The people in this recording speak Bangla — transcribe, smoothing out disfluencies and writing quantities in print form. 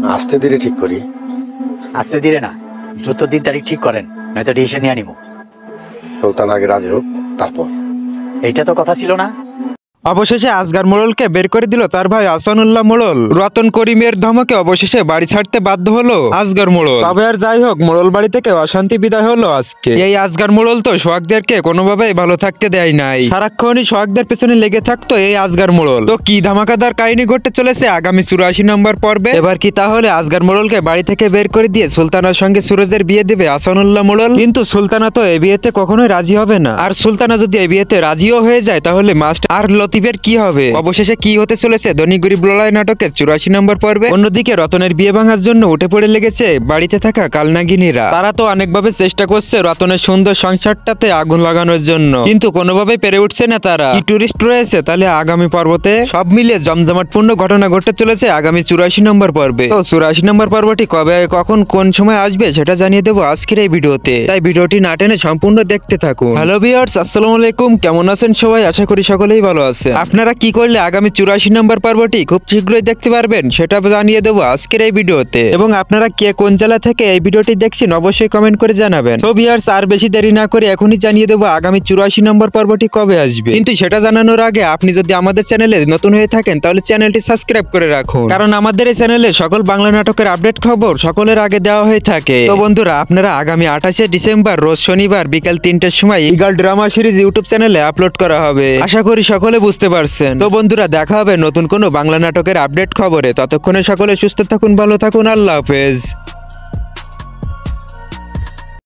আস্তে ধীরে ঠিক করি। আস্তে ধীরে না, দ্রুত দিন তারিখ ঠিক করেন, নয়তো ডিসিশন নিয়ে নিব। সুলতান আগে রাজি হোক, তারপর। এইটা তো কথা ছিল না। অবশেষে আসগার মোড়লকে বের করে দিল তার ভাই আহসানুল্লাহ মোড়ল। রতন করিমের ধমকে অবশেষে বাড়ি ছাড়তে বাধ্য হলো আসগার মোড়ল। তবে আর যাই হোক, মোড়ল বাড়ি থেকে অশান্তি বিদায় হলো আজকে। এই আসগার মোড়ল তো সোহাগদেরকে কোনোভাবেই ভালো থাকতে দেয় নাই, সারাক্ষণই সোহাগদের পেছনে লেগে থাকতো এই আসগার মোড়ল। তো কি ধামাকাদার কাহিনী ঘটতে চলেছে আগামী 84 নম্বর পর্বে। এবার কি তাহলে আসগার মোড়লকে বাড়ি থেকে বের করে দিয়ে সুলতানার সঙ্গে সুরজের বিয়ে দিবে আহসানুল্লাহ মোড়ল? কিন্তু সুলতানা তো এই বিয়েতে কখনোই রাজি হবে না। আর সুলতানা যদি এই বিয়েতে রাজিও হয়ে যায় তাহলে মাস্ট আর লতিফের কি হবে? অবশেষে কি হতে চলেছে ধনী গরিব লড়াই নাটকের 84 নম্বর পর্বে। অন্যদিকে রতনের বিয়ে ভাঙার জন্য উঠে পড়ে লেগেছে বাড়িতে থাকা কালনাগিনীরা। তারা তো অনেকভাবে চেষ্টা করছে রতনের সুন্দর সংসারটাতে আগুন লাগানোর জন্য, কিন্তু কোনোভাবেই পেরে উঠছে না তারা। কি টুরিস্ট রয়েছে তাহলে আগামী পর্বতে? সব মিলিয়ে জমজমাটপূর্ণ ঘটনা ঘটতে চলেছে আগামী 84 নম্বর পর্বে। তো 84 নম্বর পর্বটি কবে, কখন, কোন সময় আসবে সেটা জানিয়ে দেবো আজকের এই ভিডিওতে, তাই ভিডিওটি না টেনে সম্পূর্ণ দেখতে থাকুন। হ্যালো ভিউয়ার্স, আসসালামু আলাইকুম, কেমন আছেন সবাই? আশা করি সকলেই ভালো আছে। আপনারা কি করলে আগামী 84 নম্বর পর্বটি খুব শীঘ্রই দেখতে পারবেন সেটা জানিয়ে দেবো আজকের এই ভিডিওতে। এবং আপনারা কে কোন জেলা থেকে এই ভিডিওটি দেখছেন অবশ্যই কমেন্ট করে জানাবেন। তো ভিউয়ার্স, আর বেশি দেরি না করে এখনই জানিয়ে দেবো আগামী 84 নম্বর পর্বটি কবে আসবে। কিন্তু সেটা জানানোর আগে আপনি যদি আমাদের চ্যানেলে নতুন হয়ে থাকেন তাহলে চ্যানেলটি সাবস্ক্রাইব করে রাখুন, কারণ আমাদের এই চ্যানেলে সকল বাংলা নাটকের আপডেট খবর সকলের আগে দেওয়া হয়ে থাকে। তো বন্ধুরা, আপনারা আগামী 28শে ডিসেম্বর রোজ শনিবার বিকাল 3টার সময় ইগল ড্রামা সিরিজ ইউটিউব চ্যানেলে আপলোড করা হবে। আশা করি সকলে বুঝতে পারছেন। তো বন্ধুরা, দেখা হবে নতুন কোনো বাংলা নাটকের আপডেট খবরে। ততক্ষণে সকলে সুস্থ থাকুন, ভালো থাকুন, আল্লাহ হাফেজ।